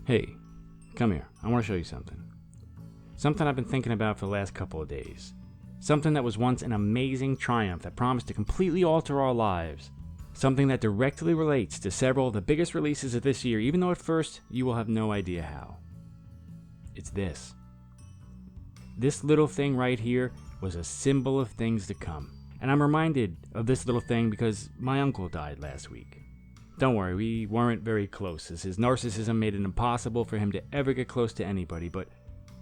Hey, come here. I want to show you something. Something I've been thinking about for the last couple of days. Something that was once an amazing triumph that promised to completely alter our lives. Something that directly relates to several of the biggest releases of this year, even though at first you will have no idea how. It's this. This little thing right here was a symbol of things to come. And I'm reminded of this little thing because my uncle died last week. Don't worry, we weren't very close, as his narcissism made it impossible for him to ever get close to anybody, but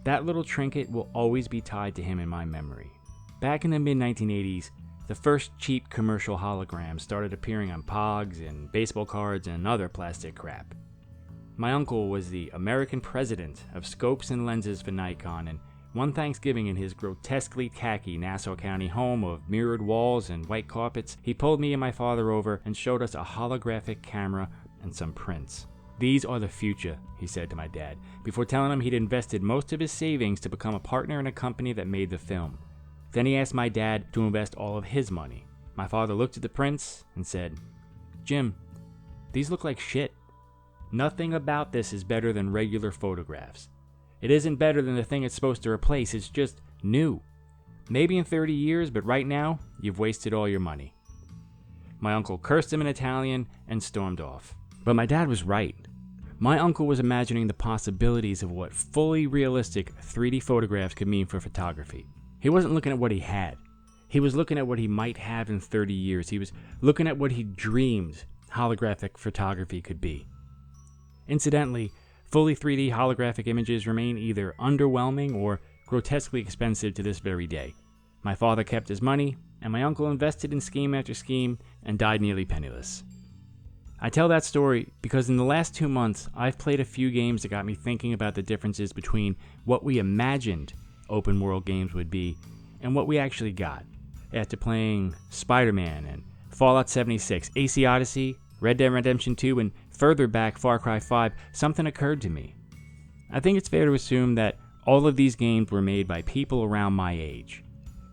that little trinket will always be tied to him in my memory. Back in the mid-1980s, the first cheap commercial holograms started appearing on Pogs and baseball cards and other plastic crap. My uncle was the American president of Scopes and Lenses for Nikon, and one Thanksgiving in his grotesquely tacky Nassau County home of mirrored walls and white carpets, he pulled me and my father over and showed us a holographic camera and some prints. "These are the future," he said to my dad, before telling him he'd invested most of his savings to become a partner in a company that made the film. Then he asked my dad to invest all of his money. My father looked at the prints and said, "Jim, these look like shit. Nothing about this is better than regular photographs. It isn't better than the thing it's supposed to replace, it's just new. Maybe in 30 years, but right now, you've wasted all your money." My uncle cursed him in Italian and stormed off. But my dad was right. My uncle was imagining the possibilities of what fully realistic 3D photographs could mean for photography. He wasn't looking at what he had. He was looking at what he might have in 30 years. He was looking at what he dreamed holographic photography could be. Incidentally, fully 3D holographic images remain either underwhelming or grotesquely expensive to this very day. My father kept his money, and my uncle invested in scheme after scheme and died nearly penniless. I tell that story because in the last 2 months, I've played a few games that got me thinking about the differences between what we imagined open world games would be and what we actually got. After playing Spider-Man and Fallout 76, AC Odyssey, Red Dead Redemption 2, and further back Far Cry 5, something occurred to me. I think it's fair to assume that all of these games were made by people around my age.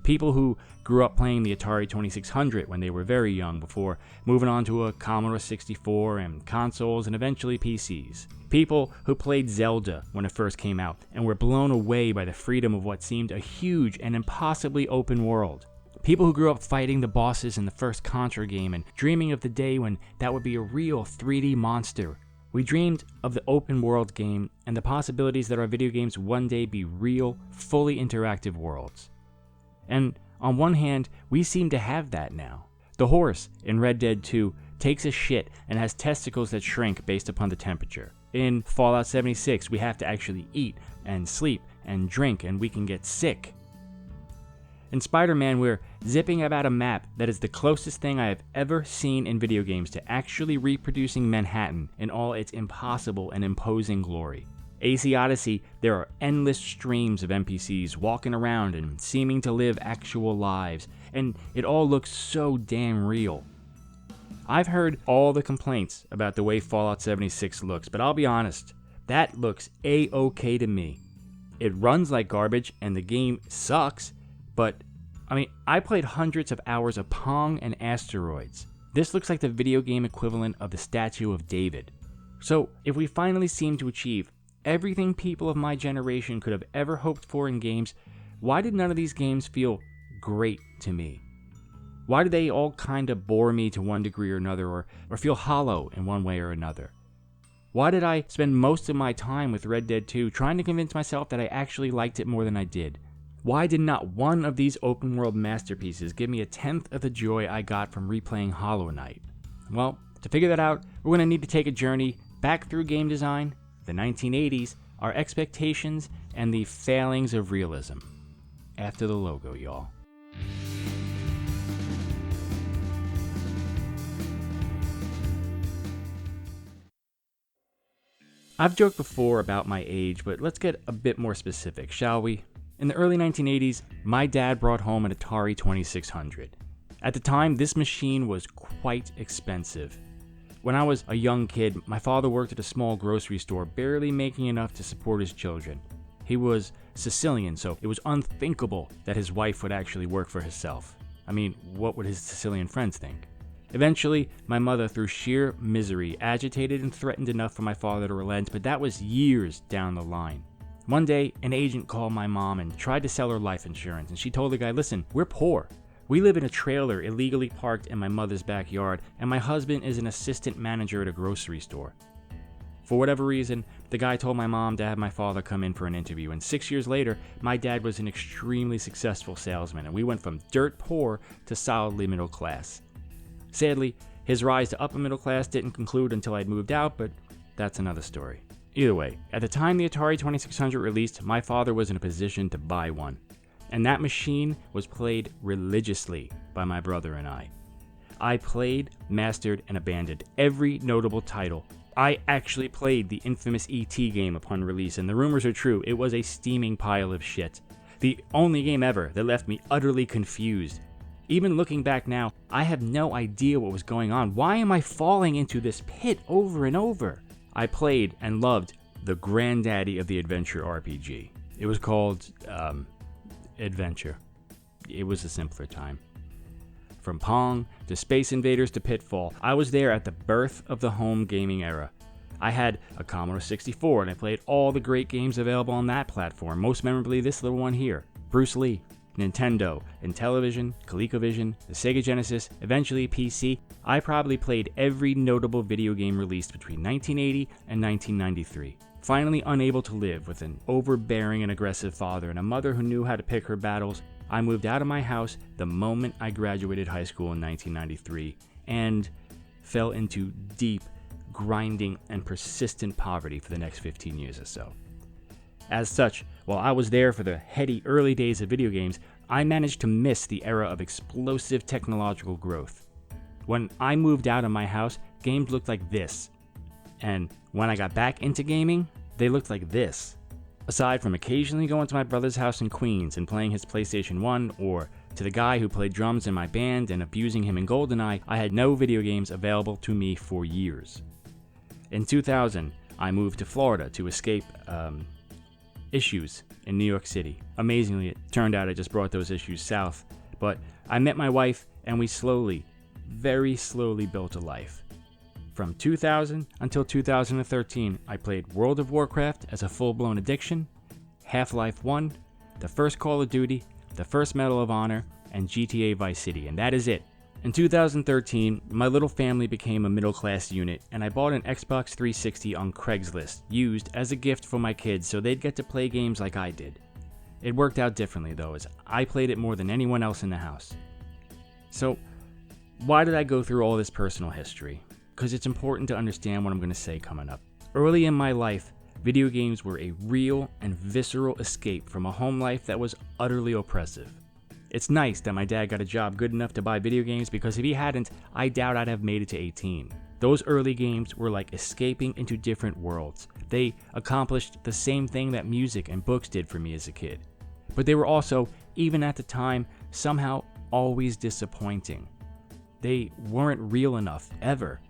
People who grew up playing the Atari 2600 when they were very young before moving on to a Commodore 64 and consoles and eventually PCs. People who played Zelda when it first came out and were blown away by the freedom of what seemed a huge and impossibly open world. People who grew up fighting the bosses in the first Contra game and dreaming of the day when that would be a real 3D monster. We dreamed of the open world game and the possibilities that our video games would one day be real, fully interactive worlds. And on one hand, we seem to have that now. The horse in Red Dead 2 takes a shit and has testicles that shrink based upon the temperature. In Fallout 76, we have to actually eat and sleep and drink and we can get sick. In Spider-Man, we're zipping about a map that is the closest thing I have ever seen in video games to actually reproducing Manhattan in all its impossible and imposing glory. AC Odyssey, there are endless streams of NPCs walking around and seeming to live actual lives, and it all looks so damn real. I've heard all the complaints about the way Fallout 76 looks, but I'll be honest, that looks A-OK to me. It runs like garbage and the game sucks, but I played hundreds of hours of Pong and Asteroids. This looks like the video game equivalent of the Statue of David. So, if we finally seem to achieve everything people of my generation could have ever hoped for in games, why did none of these games feel great to me? Why did they all kinda bore me to one degree or another, or feel hollow in one way or another? Why did I spend most of my time with Red Dead 2 trying to convince myself that I actually liked it more than I did? Why did not one of these open world masterpieces give me a tenth of the joy I got from replaying Hollow Knight? Well, to figure that out, we're going to need to take a journey back through game design, the 1980s, our expectations, and the failings of realism. After the logo, y'all. I've joked before about my age, but let's get a bit more specific, shall we? In the early 1980s, my dad brought home an Atari 2600. At the time, this machine was quite expensive. When I was a young kid, my father worked at a small grocery store, barely making enough to support his children. He was Sicilian, so it was unthinkable that his wife would actually work for herself. What would his Sicilian friends think? Eventually, my mother, through sheer misery, agitated and threatened enough for my father to relent, but that was years down the line. One day, an agent called my mom and tried to sell her life insurance, and she told the guy, listen, we're poor. We live in a trailer illegally parked in my mother's backyard, and my husband is an assistant manager at a grocery store. For whatever reason, the guy told my mom to have my father come in for an interview, and 6 years later, my dad was an extremely successful salesman, and we went from dirt poor to solidly middle class. Sadly, his rise to upper middle class didn't conclude until I'd moved out, but that's another story. Either way, at the time the Atari 2600 released, my father was in a position to buy one. And that machine was played religiously by my brother and I. I played, mastered, and abandoned every notable title. I actually played the infamous E.T. game upon release, and the rumors are true, it was a steaming pile of shit. The only game ever that left me utterly confused. Even looking back now, I have no idea what was going on. Why am I falling into this pit over and over? I played and loved the granddaddy of the adventure RPG. It was called, Adventure. It was a simpler time. From Pong to Space Invaders to Pitfall, I was there at the birth of the home gaming era. I had a Commodore 64 and I played all the great games available on that platform, most memorably this little one here, Bruce Lee, Nintendo, Intellivision, ColecoVision, the Sega Genesis, eventually PC. I probably played every notable video game released between 1980 and 1993. Finally unable to live with an overbearing and aggressive father and a mother who knew how to pick her battles, I moved out of my house the moment I graduated high school in 1993 and fell into deep, grinding, and persistent poverty for the next 15 years or so. As such, while I was there for the heady early days of video games, I managed to miss the era of explosive technological growth. When I moved out of my house, games looked like this. And when I got back into gaming, they looked like this. Aside from occasionally going to my brother's house in Queens and playing his PlayStation 1, or to the guy who played drums in my band and abusing him in GoldenEye, I had no video games available to me for years. In 2000, I moved to Florida to escape issues in New York City. Amazingly, it turned out I just brought those issues south. But I met my wife, and we slowly, very slowly built a life. From 2000 until 2013, I played World of Warcraft as a full-blown addiction, Half-Life 1, the first Call of Duty, the first Medal of Honor, and GTA Vice City, and that is it. In 2013, my little family became a middle-class unit, and I bought an Xbox 360 on Craigslist, used as a gift for my kids so they'd get to play games like I did. It worked out differently, though, as I played it more than anyone else in the house. So, why did I go through all this personal history? Because it's important to understand what I'm going to say coming up. Early in my life, video games were a real and visceral escape from a home life that was utterly oppressive. It's nice that my dad got a job good enough to buy video games, because if he hadn't, I doubt I'd have made it to 18. Those early games were like escaping into different worlds. They accomplished the same thing that music and books did for me as a kid. But they were also, even at the time, somehow always disappointing. They weren't real enough, ever.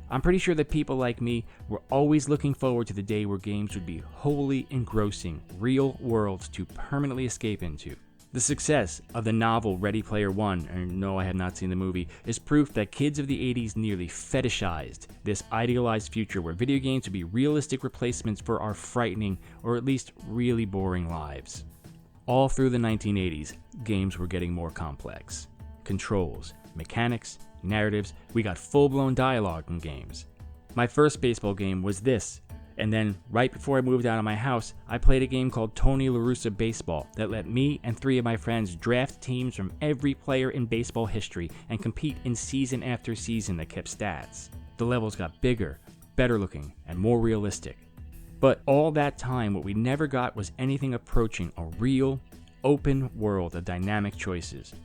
I'm pretty sure that people like me were always looking forward to the day where games would be wholly engrossing, real worlds to permanently escape into. The success of the novel Ready Player One, and no, I have not seen the movie, is proof that kids of the 80s nearly fetishized this idealized future where video games would be realistic replacements for our frightening, or at least really boring lives. All through the 1980s, games were getting more complex. Controls, mechanics, narratives, we got full-blown dialogue in games. My first baseball game was this. And then, right before I moved out of my house, I played a game called Tony Larussa Baseball that let me and 3 of my friends draft teams from every player in baseball history and compete in season after season that kept stats. The levels got bigger, better looking, and more realistic. But all that time, what we never got was anything approaching a real, open world of dynamic choices.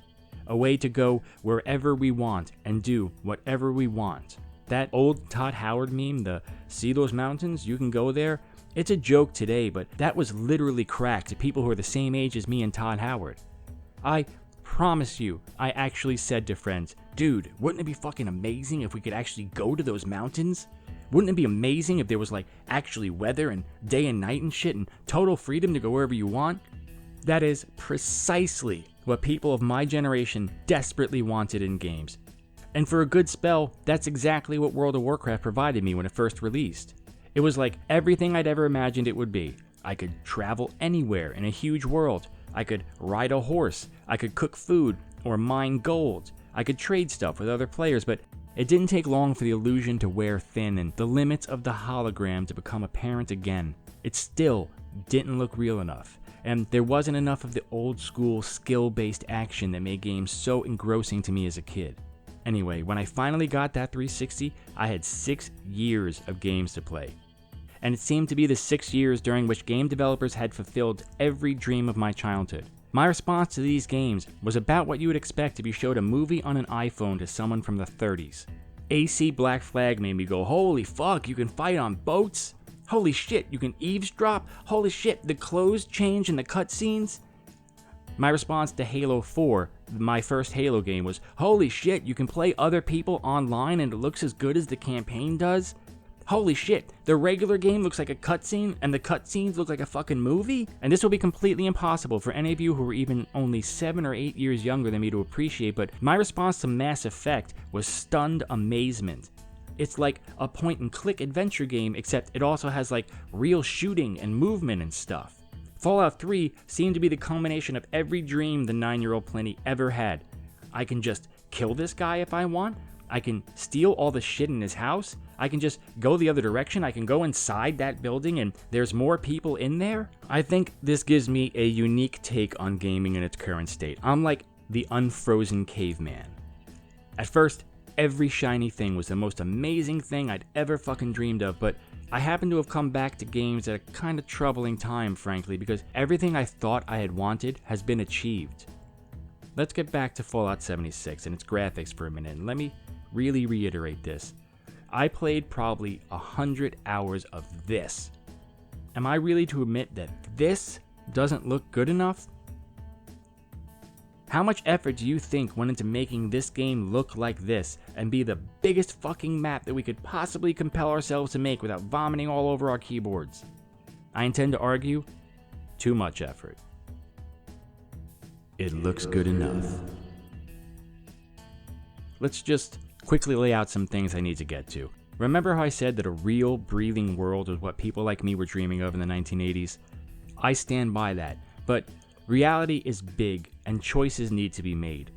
A way to go wherever we want and do whatever we want. That old Todd Howard meme, the "see those mountains, you can go there," it's a joke today, but that was literally cracked to people who are the same age as me and Todd Howard. I promise you, I actually said to friends, dude, wouldn't it be fucking amazing if we could actually go to those mountains? Wouldn't it be amazing if there was like actually weather and day and night and shit and total freedom to go wherever you want? That is precisely what people of my generation desperately wanted in games. And for a good spell, that's exactly what World of Warcraft provided me when it first released. It was like everything I'd ever imagined it would be. I could travel anywhere in a huge world. I could ride a horse. I could cook food or mine gold. I could trade stuff with other players, but it didn't take long for the illusion to wear thin and the limits of the hologram to become apparent again. It still didn't look real enough, and there wasn't enough of the old school skill-based action that made games so engrossing to me as a kid. Anyway, when I finally got that 360, I had 6 years of games to play. And it seemed to be the 6 years during which game developers had fulfilled every dream of my childhood. My response to these games was about what you would expect to be showed a movie on an iPhone to someone from the 30s. AC Black Flag made me go, holy fuck, you can fight on boats? Holy shit, you can eavesdrop? Holy shit, the clothes change in the cutscenes? My response to Halo 4, my first Halo game, was, holy shit, you can play other people online and it looks as good as the campaign does? Holy shit, the regular game looks like a cutscene and the cutscenes look like a fucking movie? And this will be completely impossible for any of you who are even only 7 or 8 years younger than me to appreciate, but my response to Mass Effect was stunned amazement. It's like a point-and-click adventure game, except it also has like real shooting and movement and stuff. Fallout 3 seemed to be the culmination of every dream the 9-year-old Pliny ever had. I can just kill this guy if I want. I can steal all the shit in his house. I can just go the other direction. I can go inside that building and there's more people in there. I think this gives me a unique take on gaming in its current state. I'm like the unfrozen caveman. At first, every shiny thing was the most amazing thing I'd ever fucking dreamed of, but I happen to have come back to games at a kind of troubling time, frankly, because everything I thought I had wanted has been achieved. Let's get back to Fallout 76 and its graphics for a minute, and let me really reiterate this. I played probably 100 hours of this. Am I really to admit that this doesn't look good enough? How much effort do you think went into making this game look like this and be the biggest fucking map that we could possibly compel ourselves to make without vomiting all over our keyboards? I intend to argue, too much effort. It looks good enough. Let's just quickly lay out some things I need to get to. Remember how I said that a real, breathing world was what people like me were dreaming of in the 1980s? I stand by that, but reality is big and choices need to be made.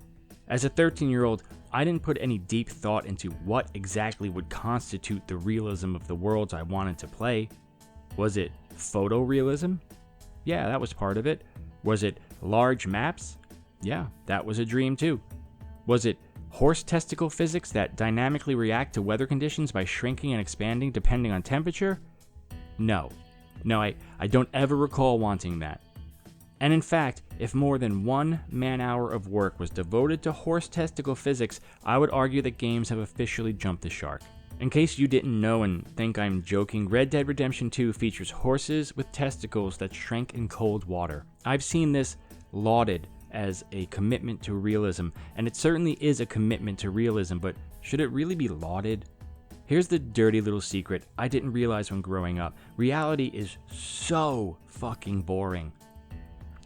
As a 13-year-old, I didn't put any deep thought into what exactly would constitute the realism of the worlds I wanted to play. Was it photorealism? Yeah, that was part of it. Was it large maps? Yeah, that was a dream too. Was it horse testicle physics that dynamically react to weather conditions by shrinking and expanding depending on temperature? No, I don't ever recall wanting that. And in fact, if more than 1 man-hour of work was devoted to horse testicle physics, I would argue that games have officially jumped the shark. In case you didn't know and think I'm joking, Red Dead Redemption 2 features horses with testicles that shrink in cold water. I've seen this lauded as a commitment to realism, and it certainly is a commitment to realism, but should it really be lauded? Here's the dirty little secret I didn't realize when growing up. Reality is so fucking boring.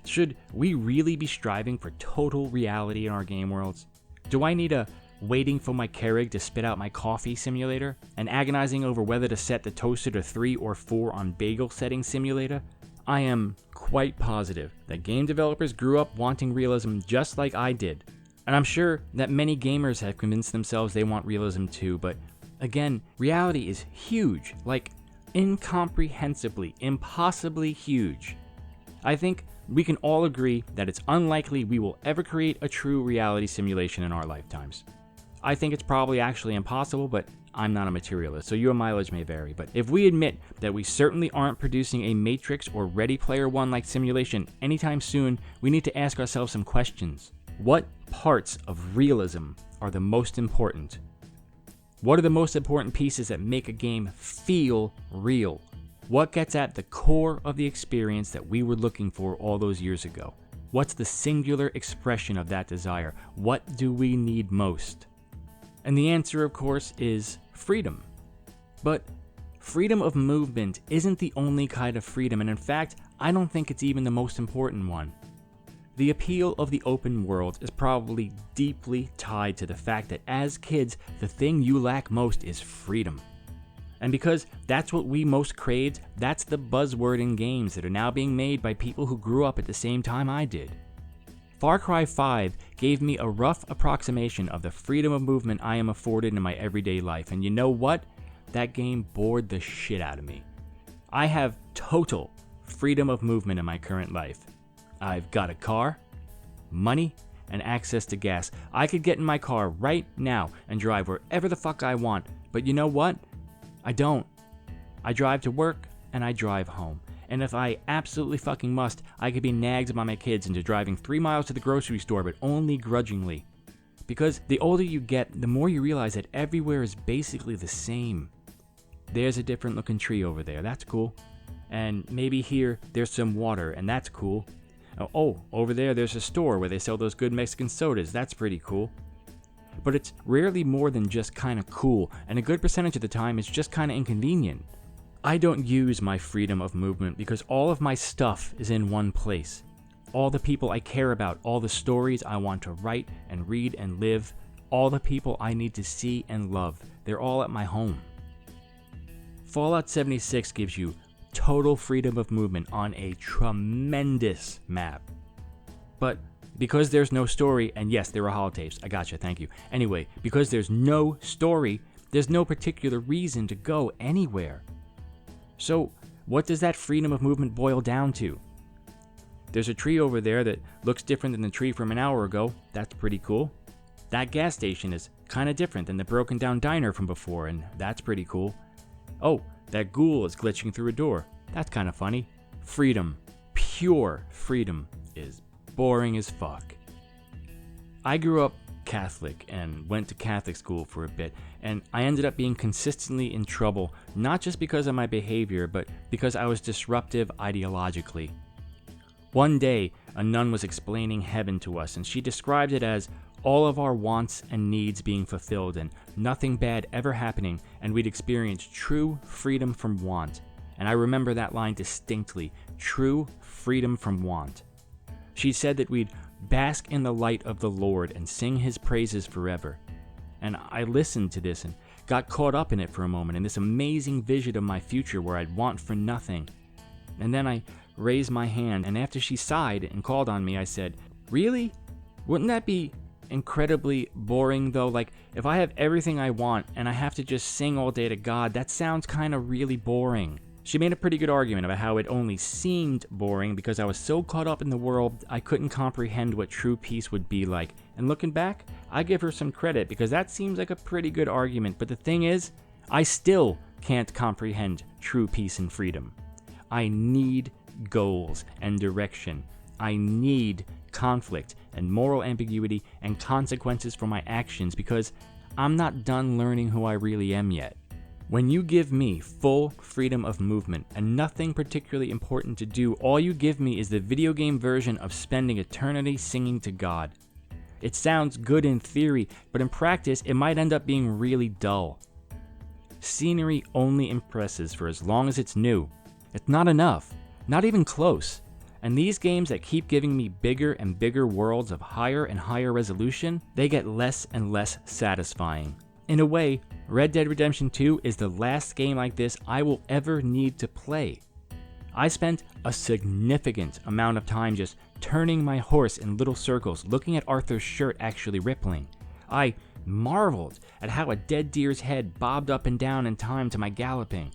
Should we really be striving for total reality in our game worlds? Do I need a waiting for my Keurig to spit out my coffee simulator? An agonizing over whether to set the toaster to 3 or 4 on bagel setting simulator? I am quite positive that game developers grew up wanting realism just like I did. And I'm sure that many gamers have convinced themselves they want realism too, but again, reality is huge, like incomprehensibly, impossibly huge. I think we can all agree that it's unlikely we will ever create a true reality simulation in our lifetimes. I think it's probably actually impossible, but I'm not a materialist, so your mileage may vary. But if we admit that we certainly aren't producing a Matrix or Ready Player One-like simulation anytime soon, we need to ask ourselves some questions. What parts of realism are the most important? What are the most important pieces that make a game feel real? What gets at the core of the experience that we were looking for all those years ago? What's the singular expression of that desire? What do we need most? And the answer, of course, is freedom. But freedom of movement isn't the only kind of freedom, and in fact, I don't think it's even the most important one. The appeal of the open world is probably deeply tied to the fact that as kids, the thing you lack most is freedom. And because that's what we most craved, that's the buzzword in games that are now being made by people who grew up at the same time I did. Far Cry 5 gave me a rough approximation of the freedom of movement I am afforded in my everyday life, and you know what? That game bored the shit out of me. I have total freedom of movement in my current life. I've got a car, money, and access to gas. I could get in my car right now and drive wherever the fuck I want, but you know what? I don't. I drive to work and I drive home. And if I absolutely fucking must, I could be nagged by my kids into driving 3 miles to the grocery store, but only grudgingly. Because the older you get, the more you realize that everywhere is basically the same. There's a different looking tree over there, that's cool. And maybe here, there's some water, and that's cool. Oh, over there's a store where they sell those good Mexican sodas, that's pretty cool. But it's rarely more than just kinda cool, and a good percentage of the time it's just kinda inconvenient. I don't use my freedom of movement because all of my stuff is in one place. All the people I care about, all the stories I want to write and read and live, all the people I need to see and love, they're all at my home. Fallout 76 gives you total freedom of movement on a tremendous map. But because there's no story, and yes, there are holotapes, I gotcha, thank you. Anyway, because there's no story, there's no particular reason to go anywhere. So, what does that freedom of movement boil down to? There's a tree over there that looks different than the tree from an hour ago, that's pretty cool. That gas station is kinda different than the broken down diner from before, and that's pretty cool. Oh, that ghoul is glitching through a door, that's kinda funny. Freedom, pure freedom, is boring as fuck. I grew up Catholic and went to Catholic school for a bit, and I ended up being consistently in trouble, not just because of my behavior, but because I was disruptive ideologically. One day, a nun was explaining heaven to us, and she described it as all of our wants and needs being fulfilled and nothing bad ever happening, and we'd experience true freedom from want. And I remember that line distinctly, true freedom from want. She said that we'd bask in the light of the Lord and sing his praises forever. And I listened to this and got caught up in it for a moment, in this amazing vision of my future where I'd want for nothing. And then I raised my hand, and after she sighed and called on me, I said, "Really? Wouldn't that be incredibly boring though? Like, if I have everything I want and I have to just sing all day to God, that sounds kind of really boring." She made a pretty good argument about how it only seemed boring because I was so caught up in the world I couldn't comprehend what true peace would be like. And looking back, I give her some credit because that seems like a pretty good argument, but the thing is, I still can't comprehend true peace and freedom. I need goals and direction. I need conflict and moral ambiguity and consequences for my actions because I'm not done learning who I really am yet. When you give me full freedom of movement and nothing particularly important to do, all you give me is the video game version of spending eternity singing to God. It sounds good in theory, but in practice, it might end up being really dull. Scenery only impresses for as long as it's new. It's not enough, not even close. And these games that keep giving me bigger and bigger worlds of higher and higher resolution, they get less and less satisfying. In a way, Red Dead Redemption 2 is the last game like this I will ever need to play. I spent a significant amount of time just turning my horse in little circles, looking at Arthur's shirt actually rippling. I marveled at how a dead deer's head bobbed up and down in time to my galloping.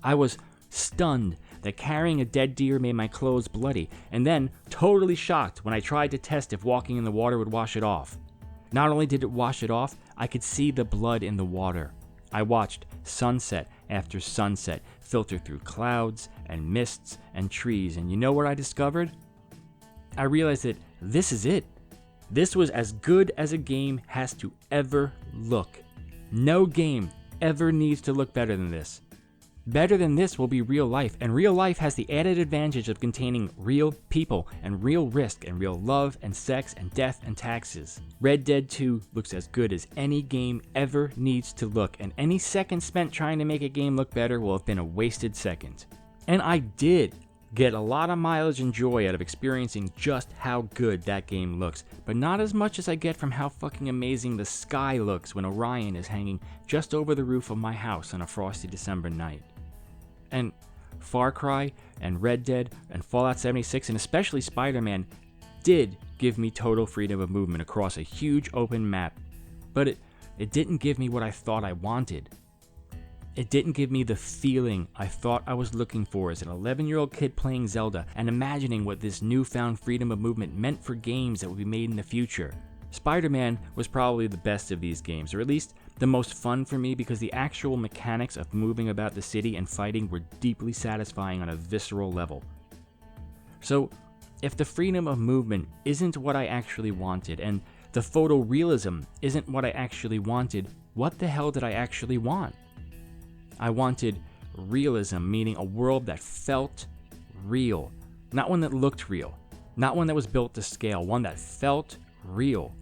I was stunned that carrying a dead deer made my clothes bloody, and then totally shocked when I tried to test if walking in the water would wash it off. Not only did it wash it off, I could see the blood in the water. I watched sunset after sunset filter through clouds and mists and trees, and you know what I discovered? I realized that this is it. This was as good as a game has to ever look. No game ever needs to look better than this. Better than this will be real life, and real life has the added advantage of containing real people and real risk and real love and sex and death and taxes. Red Dead 2 looks as good as any game ever needs to look, and any second spent trying to make a game look better will have been a wasted second. And I did. get a lot of mileage and joy out of experiencing just how good that game looks, but not as much as I get from how fucking amazing the sky looks when Orion is hanging just over the roof of my house on a frosty December night. And Far Cry and Red Dead and Fallout 76 and especially Spider-Man did give me total freedom of movement across a huge open map, but it didn't give me what I thought I wanted. It didn't give me the feeling I thought I was looking for as an 11-year-old kid playing Zelda and imagining what this newfound freedom of movement meant for games that would be made in the future. Spider-Man was probably the best of these games, or at least the most fun for me because the actual mechanics of moving about the city and fighting were deeply satisfying on a visceral level. So, if the freedom of movement isn't what I actually wanted, and the photorealism isn't what I actually wanted, what the hell did I actually want? I wanted realism, meaning a world that felt real. Not one that looked real. Not one that was built to scale. One that felt real.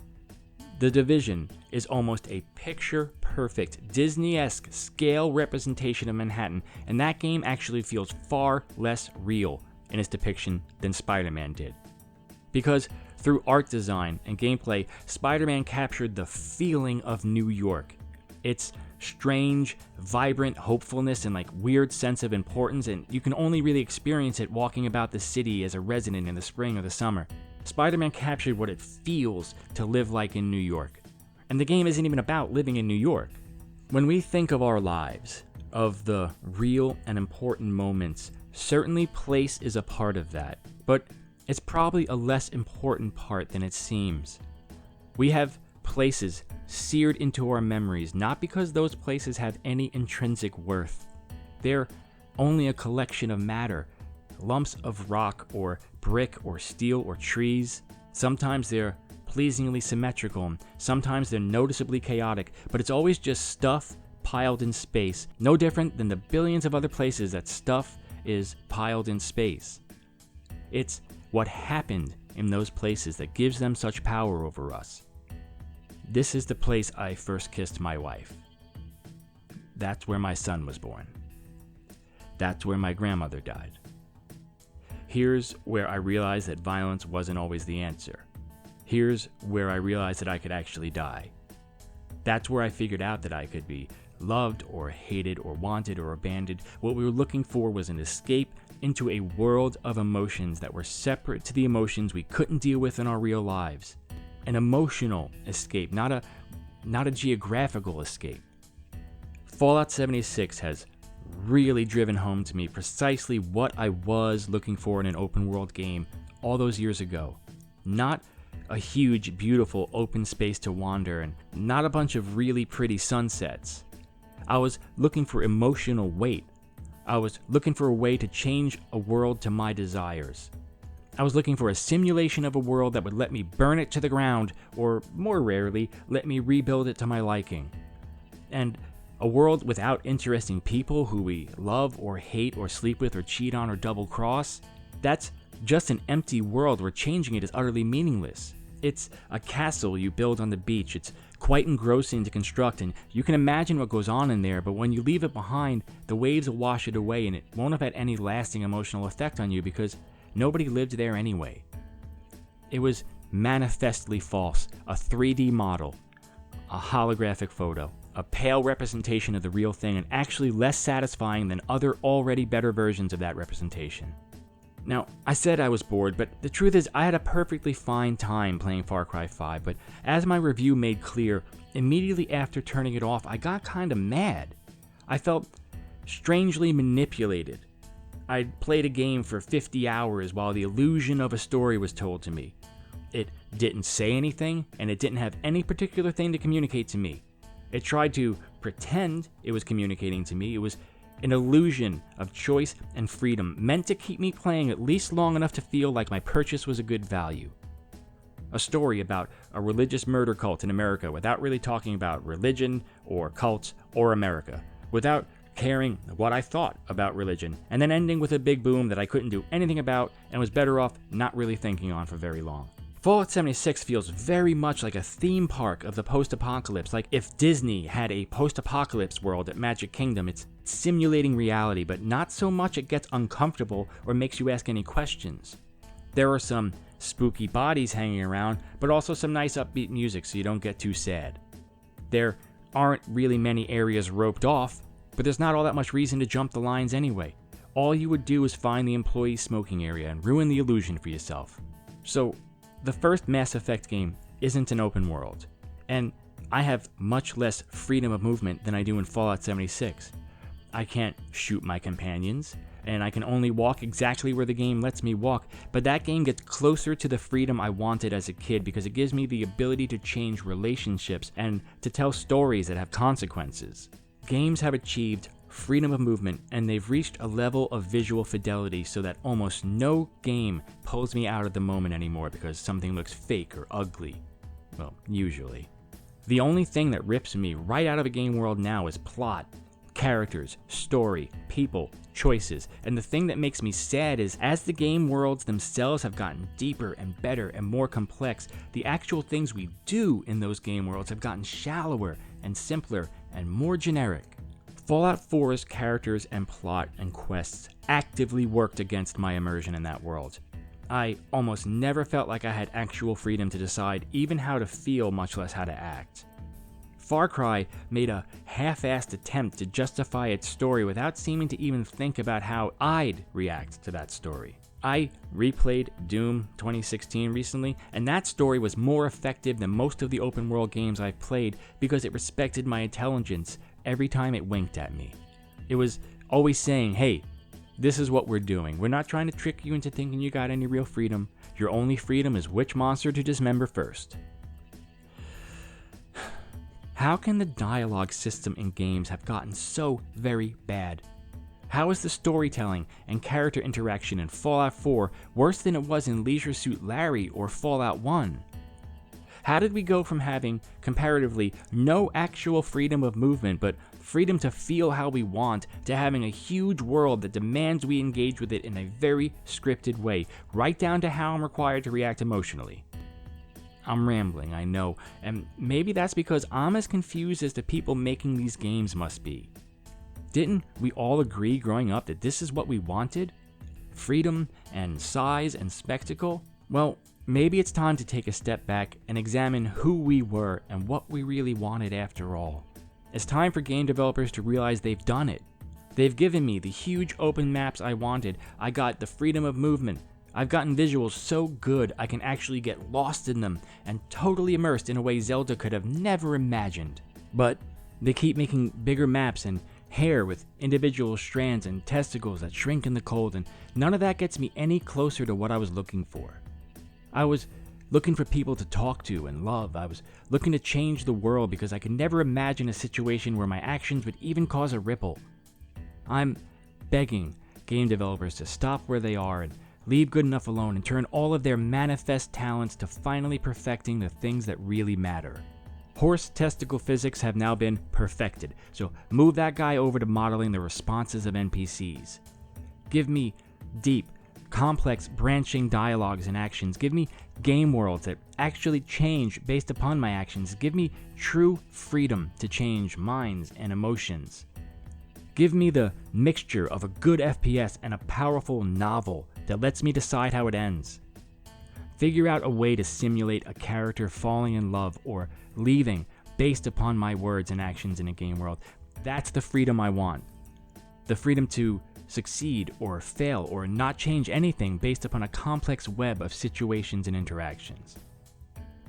The Division is almost a picture-perfect, Disney-esque scale representation of Manhattan, and that game actually feels far less real in its depiction than Spider-Man did. Because through art design and gameplay, Spider-Man captured the feeling of New York. Its strange, vibrant hopefulness and weird sense of importance, and you can only really experience it walking about the city as a resident in the spring or the summer. Spider-Man captured what it feels to live like in New York. And the game isn't even about living in New York. When we think of our lives, of the real and important moments, certainly place is a part of that, but it's probably a less important part than it seems. We have places seared into our memories, not because those places have any intrinsic worth. They're only a collection of matter, lumps of rock or brick or steel or trees. Sometimes they're pleasingly symmetrical, sometimes they're noticeably chaotic, but it's always just stuff piled in space, no different than the billions of other places that stuff is piled in space. It's what happened in those places that gives them such power over us. This is the place I first kissed my wife. That's where my son was born. That's where my grandmother died. Here's where I realized that violence wasn't always the answer. Here's where I realized that I could actually die. That's where I figured out that I could be loved or hated or wanted or abandoned. What we were looking for was an escape into a world of emotions that were separate to the emotions we couldn't deal with in our real lives. An emotional escape, not a geographical escape. Fallout 76 has really driven home to me precisely what I was looking for in an open world game all those years ago. Not a huge, beautiful open space to wander and not a bunch of really pretty sunsets. I was looking for emotional weight. I was looking for a way to change a world to my desires. I was looking for a simulation of a world that would let me burn it to the ground, or more rarely, let me rebuild it to my liking. And a world without interesting people who we love or hate or sleep with or cheat on or double cross, that's just an empty world where changing it is utterly meaningless. It's a castle you build on the beach. It's quite engrossing to construct, and you can imagine what goes on in there, but when you leave it behind, the waves will wash it away, and it won't have had any lasting emotional effect on you because nobody lived there anyway. It was manifestly false, a 3D model, a holographic photo, a pale representation of the real thing, and actually less satisfying than other already better versions of that representation. Now, I said I was bored, but the truth is I had a perfectly fine time playing Far Cry 5, but as my review made clear, immediately after turning it off, I got kinda mad. I felt strangely manipulated. I'd played a game for 50 hours while the illusion of a story was told to me. It didn't say anything, and it didn't have any particular thing to communicate to me. It tried to pretend it was communicating to me. It was an illusion of choice and freedom, meant to keep me playing at least long enough to feel like my purchase was a good value. A story about a religious murder cult in America without really talking about religion or cults or America, without caring what I thought about religion, and then ending with a big boom that I couldn't do anything about and was better off not really thinking on for very long. Fallout 76 feels very much like a theme park of the post-apocalypse, like if Disney had a post-apocalypse world at Magic Kingdom. It's simulating reality, but not so much it gets uncomfortable or makes you ask any questions. There are some spooky bodies hanging around, but also some nice upbeat music so you don't get too sad. There aren't really many areas roped off, but there's not all that much reason to jump the lines anyway. All you would do is find the employee smoking area and ruin the illusion for yourself. So, the first Mass Effect game isn't an open world, and I have much less freedom of movement than I do in Fallout 76. I can't shoot my companions, and I can only walk exactly where the game lets me walk, but that game gets closer to the freedom I wanted as a kid because it gives me the ability to change relationships and to tell stories that have consequences. Games have achieved freedom of movement, and they've reached a level of visual fidelity so that almost no game pulls me out of the moment anymore because something looks fake or ugly. Well, usually. The only thing that rips me right out of a game world now is plot, characters, story, people, choices, and the thing that makes me sad is as the game worlds themselves have gotten deeper and better and more complex, the actual things we do in those game worlds have gotten shallower and simpler and more generic. Fallout 4's characters and plot and quests actively worked against my immersion in that world. I almost never felt like I had actual freedom to decide even how to feel, much less how to act. Far Cry made a half-assed attempt to justify its story without seeming to even think about how I'd react to that story. I replayed Doom 2016 recently, and that story was more effective than most of the open world games I've played because it respected my intelligence every time it winked at me. It was always saying, hey, this is what we're doing. We're not trying to trick you into thinking you got any real freedom. Your only freedom is which monster to dismember first. How can the dialogue system in games have gotten so very bad? How is the storytelling and character interaction in Fallout 4 worse than it was in Leisure Suit Larry or Fallout 1? How did we go from having, comparatively, no actual freedom of movement but freedom to feel how we want, to having a huge world that demands we engage with it in a very scripted way, right down to how I'm required to react emotionally? I'm rambling, I know, and maybe that's because I'm as confused as the people making these games must be. Didn't we all agree growing up that this is what we wanted? Freedom and size and spectacle? Well, maybe it's time to take a step back and examine who we were and what we really wanted after all. It's time for game developers to realize they've done it. They've given me the huge open maps I wanted. I got the freedom of movement. I've gotten visuals so good I can actually get lost in them and totally immersed in a way Zelda could have never imagined. But they keep making bigger maps and hair with individual strands and testicles that shrink in the cold, and none of that gets me any closer to what I was looking for. I was looking for people to talk to and love. I was looking to change the world because I could never imagine a situation where my actions would even cause a ripple. I'm begging game developers to stop where they are and leave good enough alone and turn all of their manifest talents to finally perfecting the things that really matter. Horse testicle physics have now been perfected, so move that guy over to modeling the responses of NPCs. Give me deep, complex, branching dialogues and actions. Give me game worlds that actually change based upon my actions. Give me true freedom to change minds and emotions. Give me the mixture of a good FPS and a powerful novel that lets me decide how it ends. Figure out a way to simulate a character falling in love or leaving based upon my words and actions in a game world. That's the freedom I want. The freedom to succeed or fail or not change anything based upon a complex web of situations and interactions.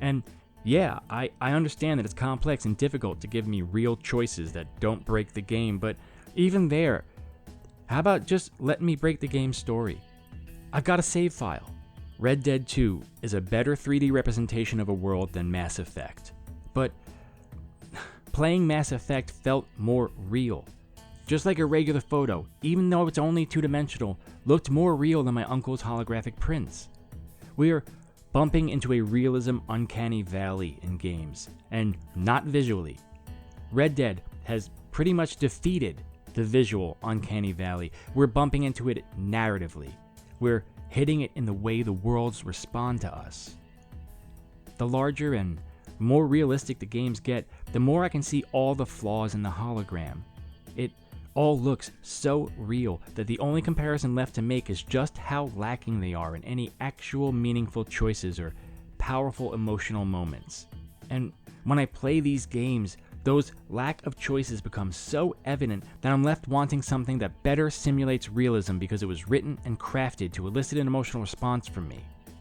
And yeah, I understand that it's complex and difficult to give me real choices that don't break the game, but even there, how about just letting me break the game's story? I've got a save file. Red Dead 2 is a better 3D representation of a world than Mass Effect. But playing Mass Effect felt more real. Just like a regular photo, even though it's only two-dimensional, looked more real than my uncle's holographic prints. We're bumping into a realism uncanny valley in games, and not visually. Red Dead has pretty much defeated the visual uncanny valley. We're bumping into it narratively. We're hitting it in the way the worlds respond to us. the larger and more realistic the games get, the more I can see all the flaws in the hologram. It all looks so real that the only comparison left to make is just how lacking they are in any actual meaningful choices or powerful emotional moments. And when I play these games, those lack of choices become so evident that I'm left wanting something that better simulates realism because it was written and crafted to elicit an emotional response from me.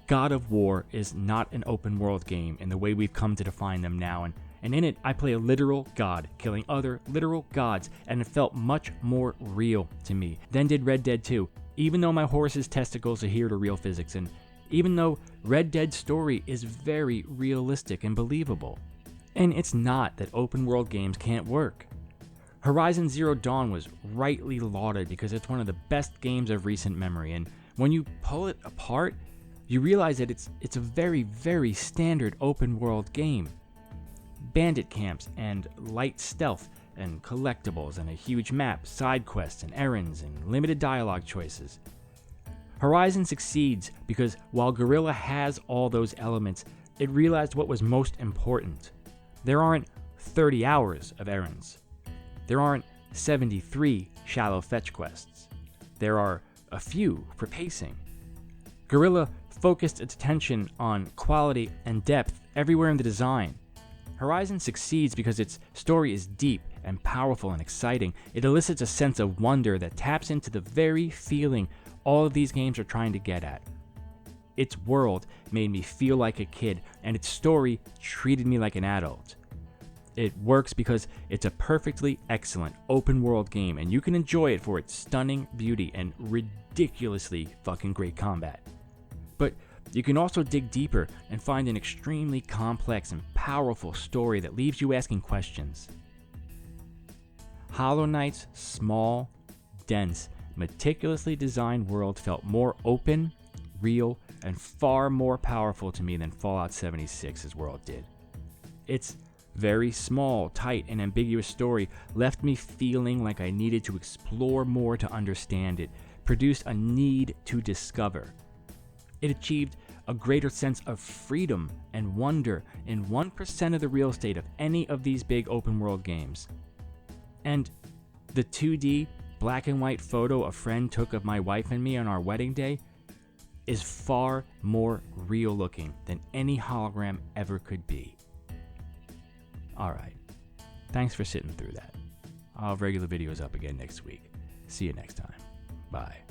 God of War is not an open world game in the way we've come to define them now, and in it I play a literal god killing other literal gods, and it felt much more real to me than did Red Dead 2, even though my horse's testicles adhere to real physics, and even though Red Dead's story is very realistic and believable. And it's not that open world games can't work. Horizon Zero Dawn was rightly lauded because it's one of the best games of recent memory, and when you pull it apart, you realize that it's a very, very standard open world game. Bandit camps and light stealth and collectibles and a huge map, side quests and errands and limited dialogue choices. Horizon succeeds because while Guerrilla has all those elements, it realized what was most important. There aren't 30 hours of errands. There aren't 73 shallow fetch quests. There are a few for pacing. Guerrilla focused its attention on quality and depth everywhere in the design. Horizon succeeds because its story is deep and powerful and exciting. It elicits a sense of wonder that taps into the very feeling all of these games are trying to get at. Its world made me feel like a kid, and its story treated me like an adult. It works because it's a perfectly excellent open world game, and you can enjoy it for its stunning beauty and ridiculously fucking great combat. But you can also dig deeper and find an extremely complex and powerful story that leaves you asking questions. Hollow Knight's small, dense, meticulously designed world felt more open, real, and far more powerful to me than Fallout 76's world did. Its very small, tight, and ambiguous story left me feeling like I needed to explore more to understand it, produced a need to discover. It achieved a greater sense of freedom and wonder in 1% of the real estate of any of these big open world games. And the 2D black and white photo a friend took of my wife and me on our wedding day is far more real looking than any hologram ever could be. Alright, thanks for sitting through that. I'll have regular videos up again next week. See you next time. Bye.